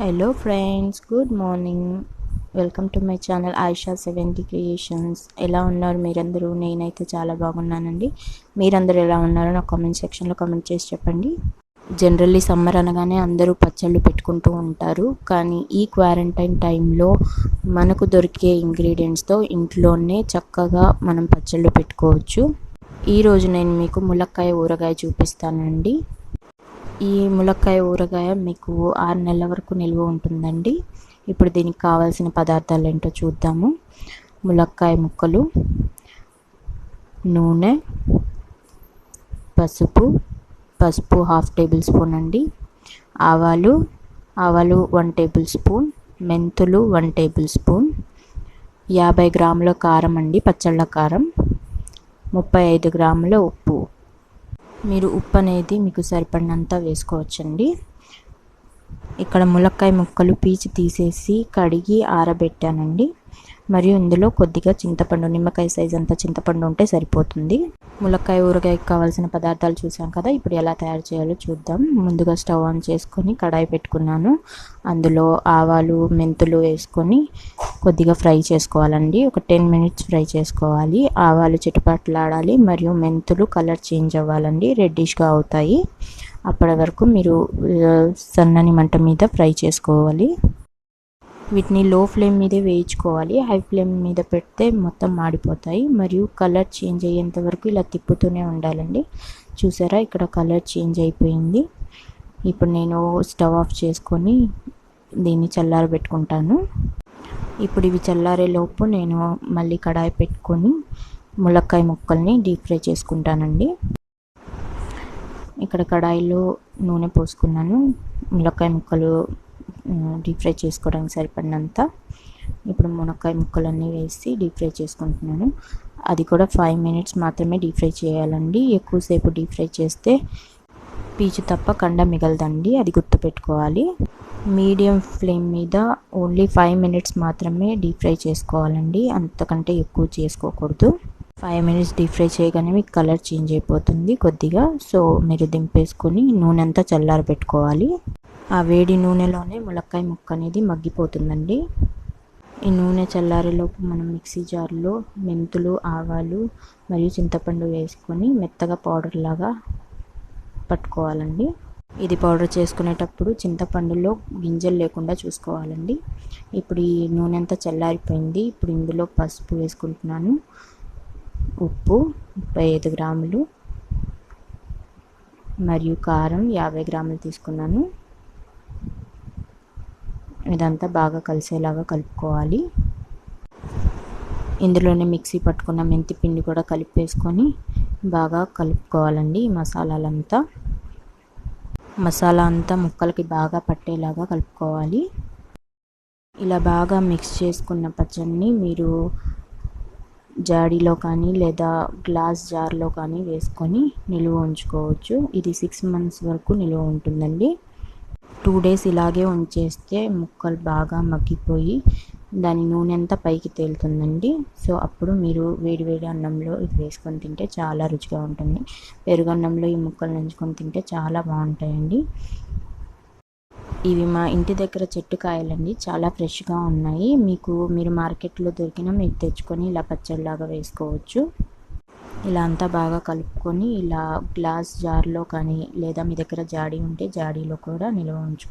Hello friends, good morning. Welcome to my channel Ayesha 70 creations. ఎలా ఉన్నారు మీరందరూ? నేనైతే చాలా బాగున్నానండి. మీరందరూ ఎలా ఉన్నారో నా కామెంట్ సెక్షన్లో కామెంట్ చేసి చెప్పండి. జనరల్లీ సమ్మర్ అనగానే అందరూ పచ్చళ్ళు పెట్టుకుంటూ ఉంటారు, కానీ ఈ క్వారంటైన్ టైంలో మనకు దొరికే ఇంగ్రీడియంట్స్తో ఇంట్లోనే చక్కగా మనం పచ్చళ్ళు పెట్టుకోవచ్చు. ఈరోజు నేను మీకు ములక్కాయ ఊరగాయ చూపిస్తానండి. ఈ ములక్కాయ ఊరగాయ మీకు 6 నెలల వరకు నిల్వ ఉంటుందండి. ఇప్పుడు దీనికి కావాల్సిన పదార్థాలు ఏంటో చూద్దాము. ములక్కాయ ముక్కలు, నూనె, పసుపు 1/2 టేబుల్ స్పూన్ అండి, ఆవాలు 1 టేబుల్ స్పూన్, మెంతులు 1 టేబుల్ స్పూన్, 50 గ్రాముల కారం అండి, పచ్చళ్ళ కారం, 35 గ్రాముల ఉప్పు. మీరు ఉప్పు అనేది మీకు సరిపడినంత వేసుకోవచ్చండి. ఇక్కడ ములక్కాయ ముక్కలు పీచి తీసేసి కడిగి ఆరబెట్టానండి. మరియు ఇందులో కొద్దిగా చింతపండు, నిమ్మకాయ సైజ్ అంత చింతపండు ఉంటే సరిపోతుంది. ములక్కాయ ఊరగాయకి కావాల్సిన పదార్థాలు చూసాం కదా, ఇప్పుడు ఎలా తయారు చేయాలో చూద్దాం. ముందుగా స్టవ్ ఆన్ చేసుకొని కడాయి పెట్టుకున్నాను. అందులో ఆవాలు, మెంతులు వేసుకొని కొద్దిగా ఫ్రై చేసుకోవాలండి. ఒక 10 మినిట్స్ ఫ్రై చేసుకోవాలి. ఆవాలు చిటపట్లాడాలి మరియు మెంతులు కలర్ చేంజ్ అవ్వాలండి, రెడ్డిష్గా అవుతాయి. అప్పటి వరకు మీరు సన్నని మంట మీద ఫ్రై చేసుకోవాలి. వీటిని లో ఫ్లేమ్ మీదే వేయించుకోవాలి. హై ఫ్లేమ్ మీద పెడితే మొత్తం మాడిపోతాయి. మరియు కలర్ చేంజ్ అయ్యేంత వరకు ఇలా తిప్పుతూనే ఉండాలండి. చూసారా, ఇక్కడ కలర్ చేంజ్ అయిపోయింది. ఇప్పుడు నేను స్టవ్ ఆఫ్ చేసుకొని దీన్ని చల్లారబెట్టుకుంటాను. ఇప్పుడు ఇవి చల్లారే లోపు నేను మళ్ళీ కడాయి పెట్టుకొని ములక్కాయ ముక్కల్ని డీప్ ఫ్రై చేసుకుంటానండి. ఇక్కడ కడాయిలో నూనె పోసుకున్నాను. ములక్కాయ ముక్కలు డీప్ ఫ్రై చేసుకోవడానికి సరిపడినంత. ఇప్పుడు మునక్కాయ ముక్కలన్నీ వేసి డీప్ ఫ్రై చేసుకుంటున్నాను. అది కూడా 5 మినిట్స్ మాత్రమే డీప్ ఫ్రై చేయాలండి. ఎక్కువసేపు డీప్ ఫ్రై చేస్తే పీచు తప్ప కండ మిగలదండి, అది గుర్తుపెట్టుకోవాలి. మీడియం ఫ్లేమ్ మీద ఓన్లీ 5 మినిట్స్ మాత్రమే డీప్ ఫ్రై చేసుకోవాలండి, అంతకంటే ఎక్కువ చేసుకోకూడదు. 5 మినిట్స్ డీప్ ఫ్రై చేయగానే మీకు కలర్ చేంజ్ అయిపోతుంది కొద్దిగా. సో మీరు దింపేసుకొని నూనె అంతా చల్లారబెట్టుకోవాలి. ఆ వేడి నూనెలోనే ములక్కాయ ముక్క అనేది మగ్గిపోతుందండి. ఈ నూనె చల్లారేలోపు మనం మిక్సీ జార్లో మెంతులు, ఆవాలు మరియు చింతపండు వేసుకొని మెత్తగా పౌడర్ లాగా పట్టుకోవాలండి. ఇది పౌడర్ చేసుకునేటప్పుడు చింతపండులో గింజలు లేకుండా చూసుకోవాలండి. ఇప్పుడు ఈ నూనె అంతా చల్లారిపోయింది. ఇప్పుడు ఇందులో పసుపు వేసుకుంటున్నాను, ఉప్పు 35 గ్రాములు మరియు కారం 50 గ్రాములు తీసుకున్నాను. ఇదంతా బాగా కలిసేలాగా కలుపుకోవాలి. ఇందులోనే మిక్సీ పట్టుకున్న మెంతి పిండి కూడా కలిపేసుకొని బాగా కలుపుకోవాలండి. మసాలా అంతా ముక్కలకి బాగా పట్టేలాగా కలుపుకోవాలి. ఇలా బాగా మిక్స్ చేసుకున్న పచ్చడిని మీరు జాడీలో కానీ లేదా గ్లాస్ జార్లో కానీ వేసుకొని నిలువ ఉంచుకోవచ్చు. ఇది 6 మంత్స్ వరకు నిలువ ఉంటుందండి. 2 డేస్ ఇలాగే ఉంచేస్తే ముక్కలు బాగా మగ్గిపోయి దాని నూనె అంతా పైకి తేలుతుందండి. సో అప్పుడు మీరు వేడివేడి అన్నంలో ఇది వేసుకొని తింటే చాలా రుచిగా ఉంటుంది. పెరుగన్నంలో ఈ ముక్కలు నంచుకొని తింటే చాలా బాగుంటాయండి. ఇవి మా ఇంటి దగ్గర చెట్టు కాయలండి, చాలా ఫ్రెష్గా ఉన్నాయి. మీరు మార్కెట్లో దొరికినా మీరు తెచ్చుకొని ఇలా పచ్చడిలాగా వేసుకోవచ్చు. ఇలా అంతా బాగా కలుపుకొని ఇలా గ్లాస్ జార్లో కానీ లేదా మీ దగ్గర జాడీ ఉంటే జాడీలో కూడా నిల్వ ఉంచుకోవచ్చు.